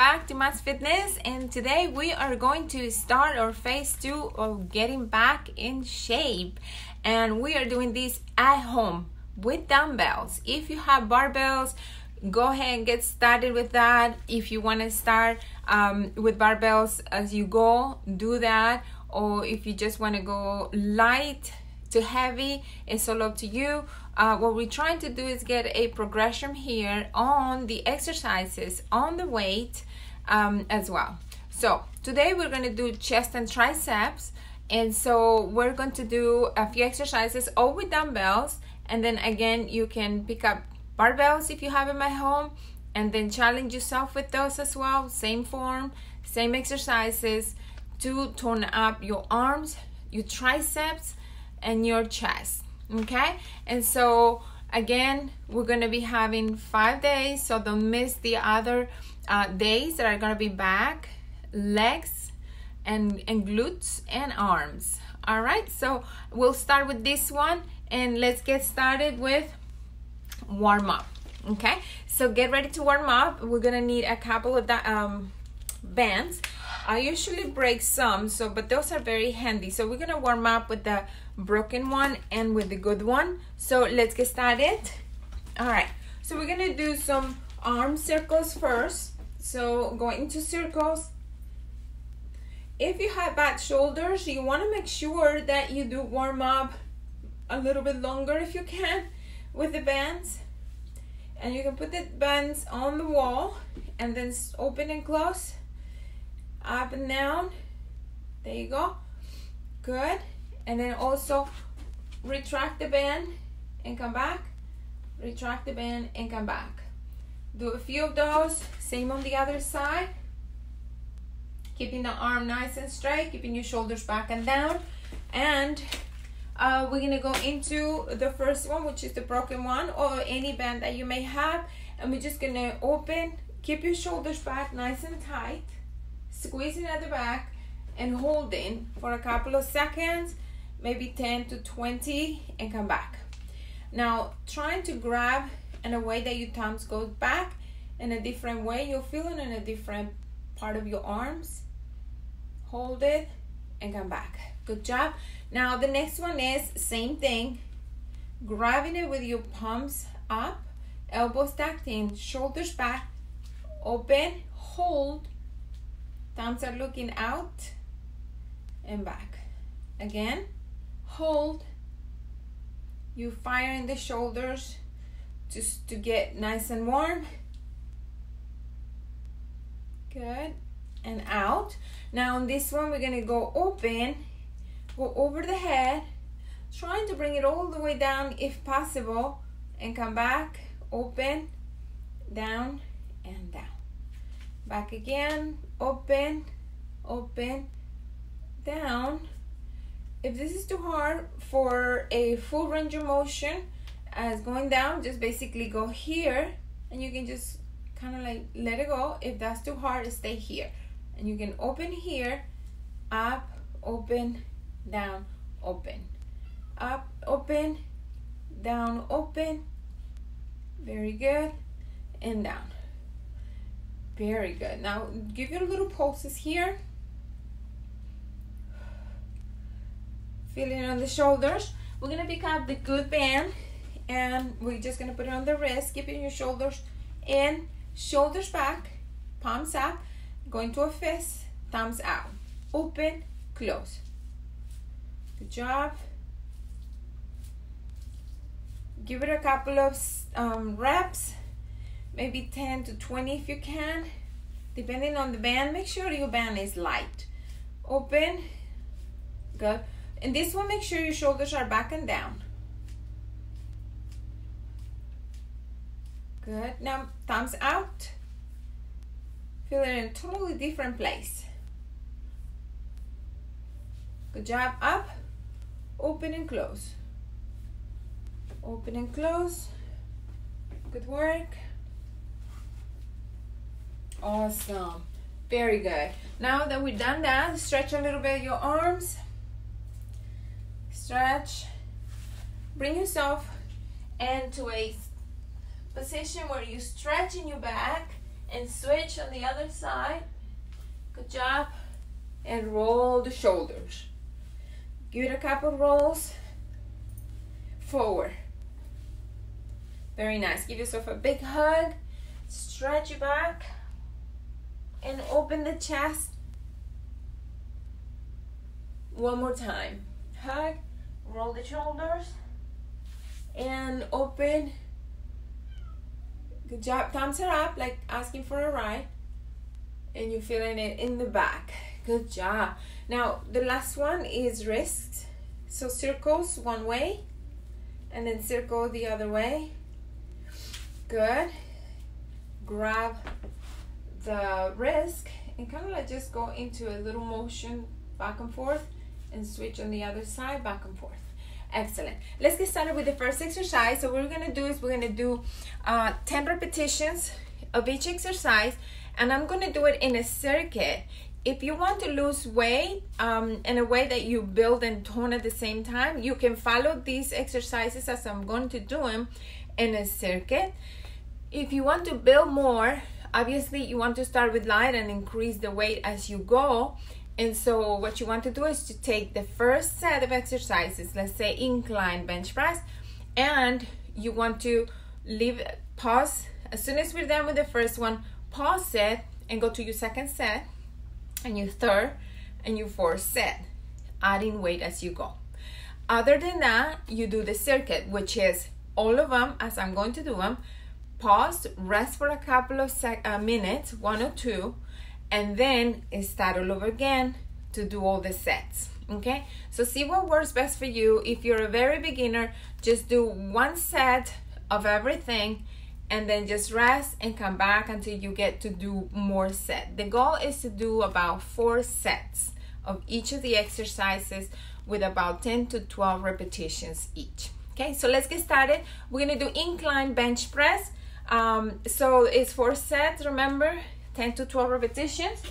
back to M.A.S Fitness, and today we are going to start our phase 2 of getting back in shape, and we are doing this at home with dumbbells. If you have barbells, go ahead and get started with that. If you want to start with barbells as you go, do that. Or if you just want to go light to heavy, it's all up to you. What we're trying to do is get a progression here on the exercises, on the weight as well. So today we're going to do chest and triceps, and so we're going to do a few exercises all with dumbbells, and then again you can pick up barbells if you have them at home, and then challenge yourself with those as well. Same form, same exercises to tone up your arms, your triceps, and your chest. Okay, and so again we're going to be having 5 days, so don't miss the other days that are going to be back, legs, and glutes and arms. All right, so we'll start with this one, and let's get started with warm up. Okay, so get ready to warm up. We're gonna need a couple of bands. I usually break some, but those are very handy. So we're gonna warm up with the broken one and with the good one. So let's get started. All right, so we're gonna do some arm circles first. So go into circles. If you have bad shoulders, you want to make sure that you do warm up a little bit longer if you can with the bands. And you can put the bands on the wall and then open and close, up and down. There you go. Good. And then also retract the band and come back. Retract the band and come back. Do a few of those. Same on the other side. Keeping the arm nice and straight, keeping your shoulders back and down. And we're gonna go into the first one, which is the broken one, or any band that you may have, and we're just gonna open, keep your shoulders back nice and tight, squeezing at the back and holding for a couple of seconds, maybe 10 to 20, and come back. Now trying to grab in a way that your thumbs goes back in a different way. You'll feel it in a different part of your arms. Hold it and come back. Good job. Now the next one is same thing, grabbing it with your palms up, elbows tucked in, shoulders back, open, hold, thumbs are looking out and back. Again, hold. You fire in the shoulders just to get nice and warm. Good. And out. Now on this one we're gonna go open, go over the head, trying to bring it all the way down if possible, and come back, open, down, and down. Back again, open, open, down. If this is too hard for a full range of motion as going down, just basically go here, and you can just kind of like let it go. If that's too hard, stay here. And you can open here, up, open, down, open, up, open, down, open. Very good. And down. Very good. Now give your little pulses here. Feeling on the shoulders. We're gonna pick up the good band, and we're just gonna put it on the wrist, keeping your shoulders in, shoulders back, palms up, going to a fist, thumbs out, open, close. Good job. Give it a couple of reps, maybe 10 to 20 if you can, depending on the band. Make sure your band is light. Open. Good. And this one, make sure your shoulders are back and down. Good. Now thumbs out. Feel it in a totally different place. Good job. Up, open and close. Open and close. Good work. Awesome. Very good. Now that we've done that, stretch a little bit your arms. Stretch. Bring yourself into a position where you're stretching your back And switch on the other side. Good job. And roll the shoulders. Give it a couple rolls forward. Very nice. Give yourself a big hug. Stretch your back and open the chest. One more time. Hug, roll the shoulders, and open. Good job. Thumbs are up, like asking for a ride. And you're feeling it in the back. Good job. Now, the last one is wrists. So circles one way, and then circle the other way. Good. Grab the wrist and kind of like just go into a little motion back and forth and switch on the other side back and forth. Excellent. Let's get started with the first exercise. So what we're going to do is we're going to do 10 repetitions of each exercise, and I'm going to do it in a circuit. If you want to lose weight in a way that you build and tone at the same time, you can follow these exercises as I'm going to do them in a circuit. If you want to build more, obviously you want to start with light and increase the weight as you go. And so what you want to do is to take the first set of exercises, let's say incline bench press, and you want to pause. As soon as we're done with the first one, pause it and go to your second set and your third and your fourth set, adding weight as you go. Other than that, you do the circuit, which is all of them as I'm going to do them. Pause, rest for a couple of minutes, 1 or 2, and then start all over again to do all the sets. Okay, so see what works best for you. If you're a very beginner, just do 1 set of everything and then just rest and come back until you get to do more sets. The goal is to do about 4 sets of each of the exercises with about 10 to 12 repetitions each. Okay, so let's get started. We're gonna do incline bench press. So it's 4 sets, remember, 10 to 12 repetitions.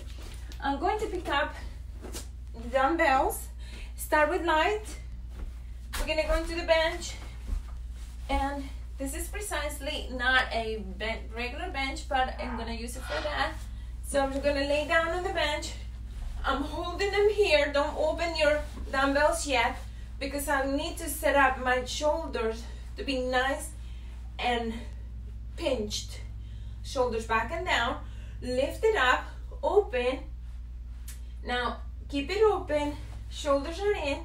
I'm going to pick up the dumbbells. Start with light. We're gonna go into the bench, and this is precisely not a regular bench, but I'm gonna use it for that. So I'm gonna lay down on the bench. I'm holding them here. Don't open your dumbbells yet, because I need to set up my shoulders to be nice and pinched. Shoulders back and down. Lift it up, open. Now keep it open, shoulders are in,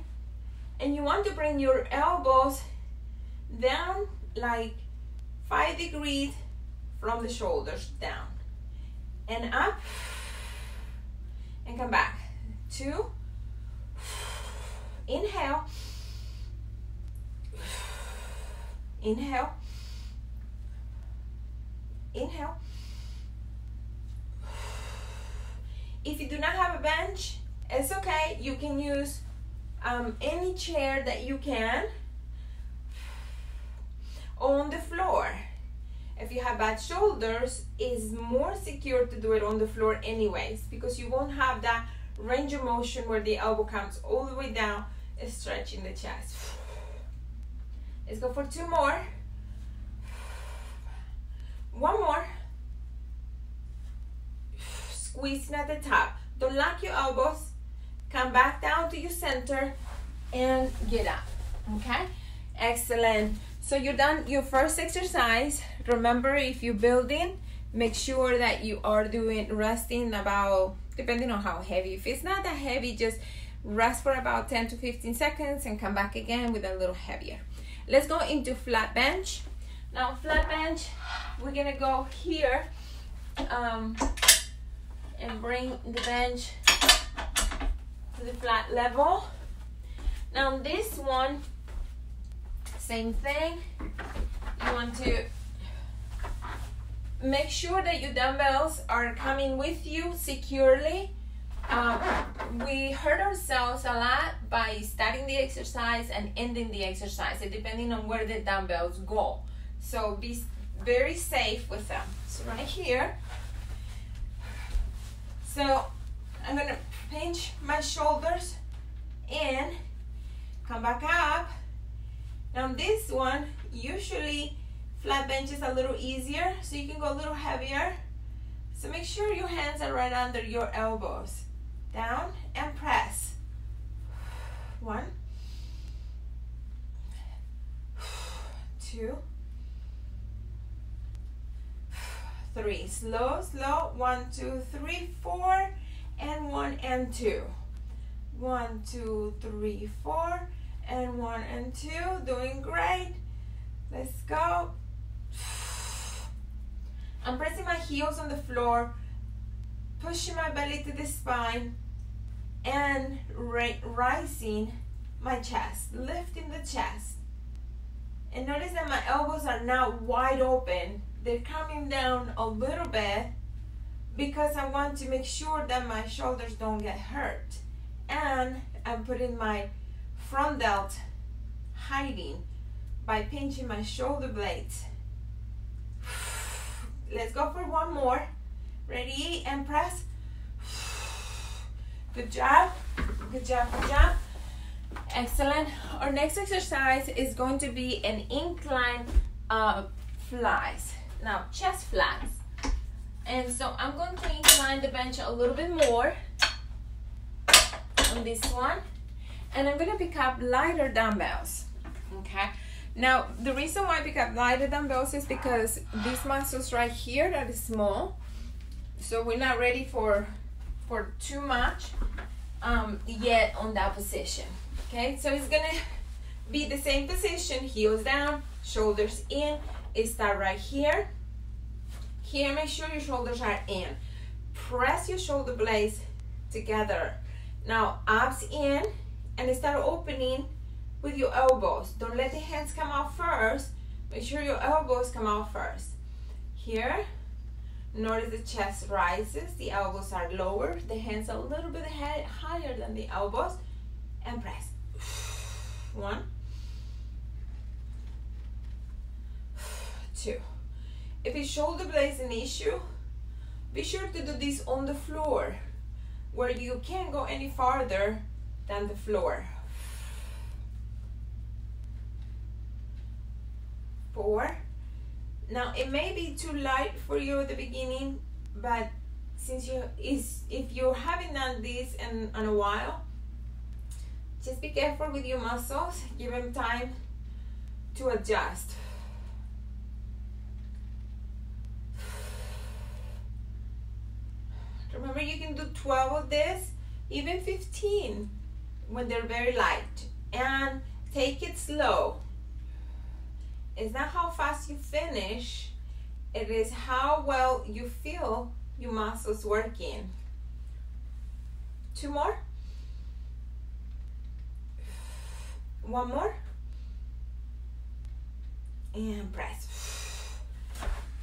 and you want to bring your elbows down like 5 degrees from the shoulders down, and up, and come back. 2, inhale, inhale, inhale. If you do not have a bench, it's okay. You can use any chair that you can on the floor. If you have bad shoulders, it's more secure to do it on the floor anyways, because you won't have that range of motion where the elbow comes all the way down, stretching the chest. Let's go for 2 more. 1 more. Squeezing at the top. Don't lock your elbows. Come back down to your center and get up. Okay? Excellent. So you're done your first exercise. Remember, if you're building, make sure that you are resting about, depending on how heavy. If it's not that heavy, just rest for about 10 to 15 seconds and come back again with a little heavier. Let's go into flat bench. Now flat bench, we're gonna go here and bring the bench to the flat level. Now this one, same thing. You want to make sure that your dumbbells are coming with you securely. We hurt ourselves a lot by starting the exercise and ending the exercise, depending on where the dumbbells go. So be very safe with them. So right here. So I'm gonna pinch my shoulders in, come back up. Now this one, usually flat bench is a little easier, so you can go a little heavier. So make sure your hands are right under your elbows. Down and press. 1, 2, 3. Slow, slow. 1, 2, 3, 4, and 1 and 2. 1, 2, 3, 4, and 1 and 2. Doing great. Let's go. I'm pressing my heels on the floor, pushing my belly to the spine, and rising my chest, lifting the chest. And notice that my elbows are now wide open. They're coming down a little bit because I want to make sure that my shoulders don't get hurt. And I'm putting my front delt hiding by pinching my shoulder blades. Let's go for one more. Ready and press. Good job, good job, good job. Excellent. Our next exercise is going to be an incline flies. Now, chest flies. And so I'm going to incline the bench a little bit more on this one. And I'm going to pick up lighter dumbbells. Okay. Now, the reason why I pick up lighter dumbbells is because these muscles right here are small. So we're not ready for too much yet on that position. Okay, so it's gonna be the same position, heels down, shoulders in. It start right here. Here, make sure your shoulders are in. Press your shoulder blades together. Now, abs in, and start opening with your elbows. Don't let the hands come out first. Make sure your elbows come out first. Here, notice the chest rises, the elbows are lower, the hands are a little bit higher than the elbows, and press. 1, 2. If your shoulder blade is an issue, be sure to do this on the floor where you can't go any farther than the floor. 4. Now it may be too light for you at the beginning, but since if you haven't done this in a while, just be careful with your muscles. Give them time to adjust. Remember, you can do 12 of this, even 15 when they're very light. And take it slow. It's not how fast you finish, it is how well you feel your muscles working. 2 more. 1 more. And press.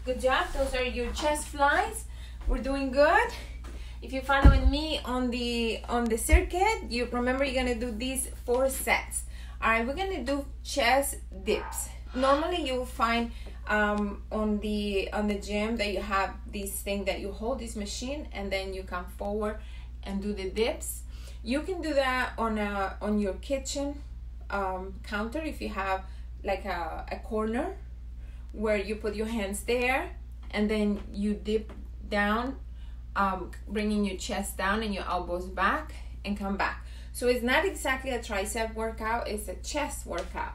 Good job. Those are your chest flies. We're doing good. If you're following me on the circuit, you remember you're gonna do these 4 sets. All right, we're gonna do chest dips. Normally you will find on the gym that you have this thing that you hold this machine and then you come forward and do the dips. You can do that on your kitchen counter if you have like a corner where you put your hands there and then you dip down, bringing your chest down and your elbows back and come back. So it's not exactly a tricep workout, it's a chest workout.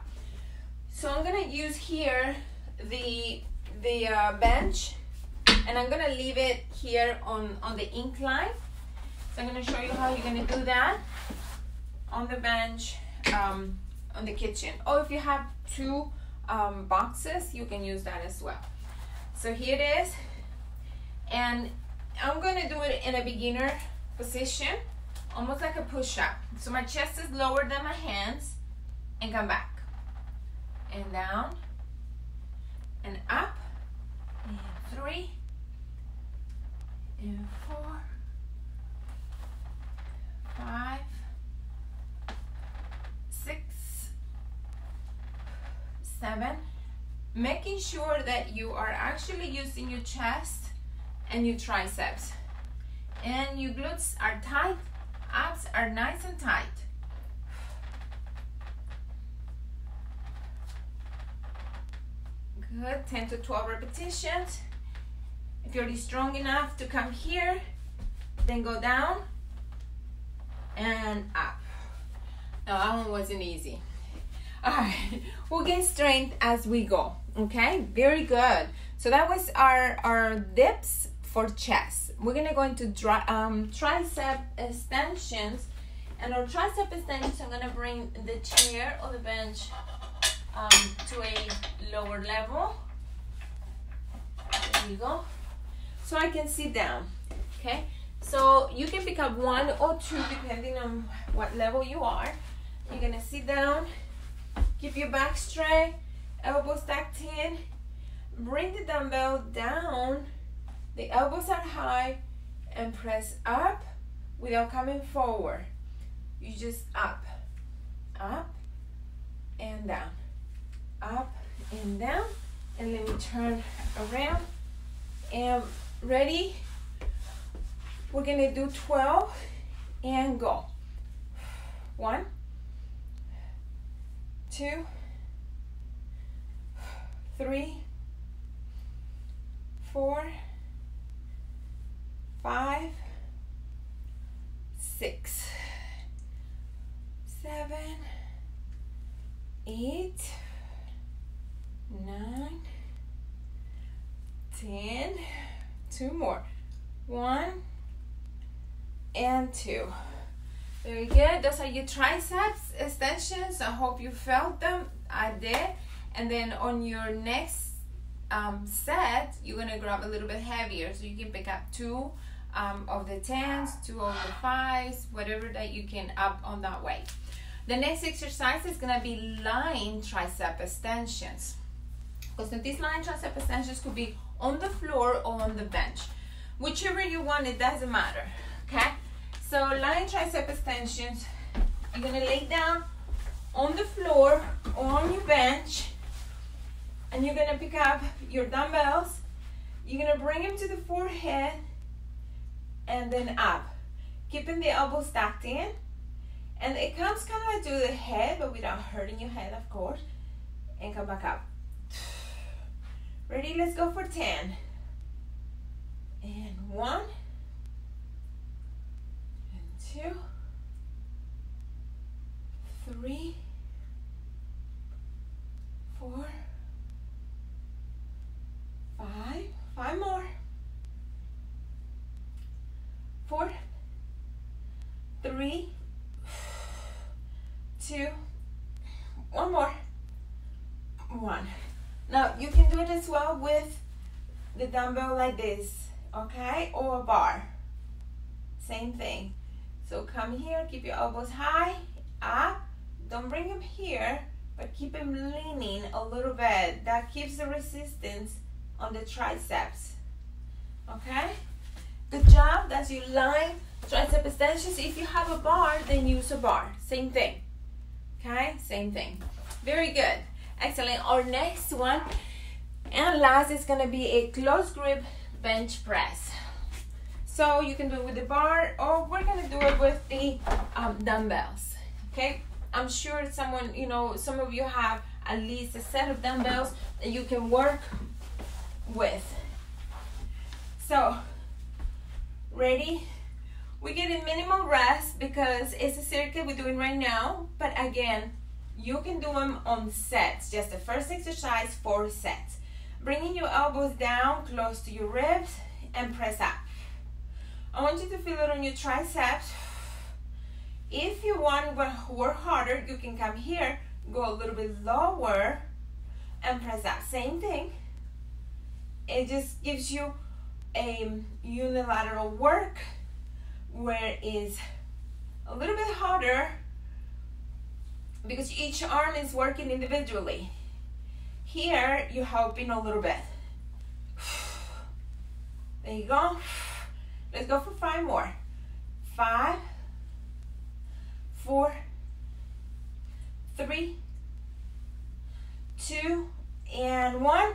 So I'm gonna use here the bench, and I'm gonna leave it here on the incline. So I'm gonna show you how you're gonna do that on the bench, on the kitchen. Or if you have 2 boxes, you can use that as well. So here it is, and I'm gonna do it in a beginner position, almost like a push-up. So my chest is lower than my hands, and come back. And down, and up, and 3, and 4, 5, 6, 7. Making sure that you are actually using your chest and your triceps. And your glutes are tight, abs are nice and tight. Good, 10 to 12 repetitions. If you're strong enough to come here, then go down and up. No, that one wasn't easy. All right, we'll get strength as we go. Okay, very good. So that was our dips for chest. We're gonna go into tricep extensions, and our tricep extensions, I'm gonna bring the chair or the bench to a lower level. There you go. So I can sit down. Okay. So you can pick up 1 or 2 depending on what level you are. You're gonna sit down, keep your back straight, elbows tucked in, bring the dumbbell down, the elbows are high, and press up without coming forward. You just up and down, up and down, and let me turn around. And ready? We're gonna do 12 and go. 1, 2, 3, 4, 5, 6, 7, 8, 9, 10. 2 more. 1 and 2. Very good. Those are your triceps extensions. I hope you felt them. I did. And then on your next set, you're gonna grab a little bit heavier, so you can pick up 2 of the 10s, 2 of the 5s, whatever that you can up on that way. The next exercise is gonna be lying tricep extensions, because these lying tricep extensions could be on the floor or on the bench, whichever you want. It doesn't matter. Okay, so lying tricep extensions, you're gonna lay down on the floor or on your bench, and you're gonna pick up your dumbbells. You're gonna bring them to the forehead and then up, keeping the elbows tucked in, and it comes kind of like to the head, but without hurting your head, of course, and come back up. Ready? Let's go for 10. And 1, and 2, 3, 4, 5. 5 more. 4, 3, 2, 1 more. 1. Now you can do it as well with the dumbbell like this, okay, or a bar. Same thing. So come here, keep your elbows high, up. Don't bring them here, but keep them leaning a little bit. That keeps the resistance on the triceps. Okay? Good job. That's your lying tricep extensions. If you have a bar, then use a bar. Same thing. Okay? Same thing. Very good. Excellent. Our next one and last is going to be a close grip bench press. So you can do it with the bar, or we're going to do it with the dumbbells. Okay? I'm sure someone, some of you have at least a set of dumbbells that you can work with. So, ready? We get a minimal rest because it's a circuit we're doing right now, but again, you can do them on sets. Just the first exercise, 4 sets. Bringing your elbows down close to your ribs and press up. I want you to feel it on your triceps. If you want to work harder, you can come here, go a little bit lower, and press up. Same thing. It just gives you a unilateral work where it's a little bit harder because each arm is working individually. Here, you're helping a little bit. There you go. Let's go for 5 more. 5, 4, 3, 2, and 1.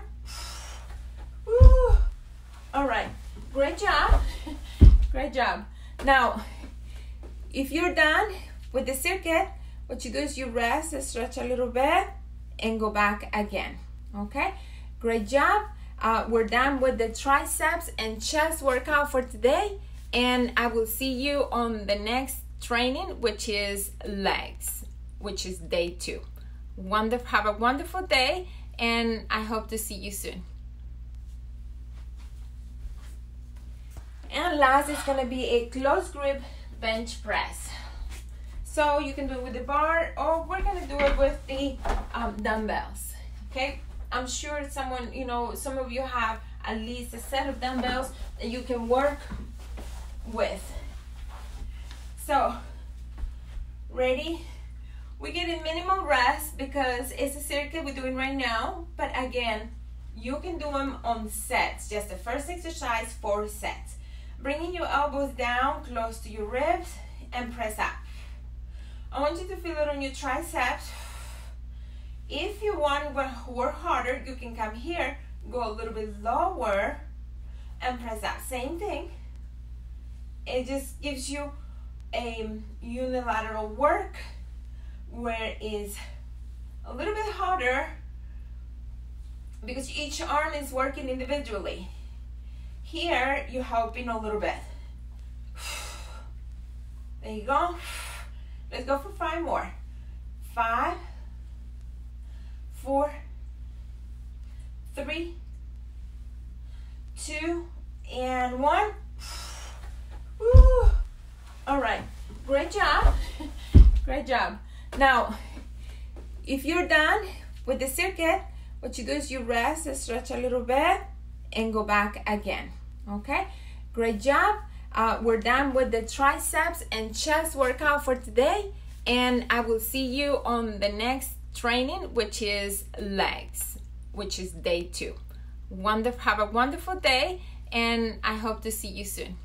Woo. All right, great job. Great job. Now, if you're done with the circuit, what you do is you rest, stretch a little bit, and go back again. Okay, great job. we're done with the triceps and chest workout for today, and I will see you on the next training, which is legs, which is day 2. Have a wonderful day, and I hope to see you soon. And last is going to be a close grip bench press. So you can do it with the bar, or we're going to do it with the dumbbells. Okay, I'm sure some of you have at least a set of dumbbells that you can work with. So, ready? We're getting minimal rest because it's a circuit we're doing right now, but again, you can do them on sets. Just the first exercise, 4 sets. Bringing your elbows down close to your ribs and press up. I want you to feel it on your triceps. If you want to work harder, you can come here, go a little bit lower, and press up. Same thing. It just gives you a unilateral work where it's a little bit harder because each arm is working individually. Here, you're helping a little bit. There you go. Let's go for 5 more. 5, 4, 3, 2, and 1. Woo. All right, great job. Great job. Now, if you're done with the circuit, what you do is you rest, stretch a little bit, and go back again. Okay, great job. We're done with the triceps and chest workout for today, and I will see you on the next training, which is legs, which is day 2. Have a wonderful day, and I hope to see you soon.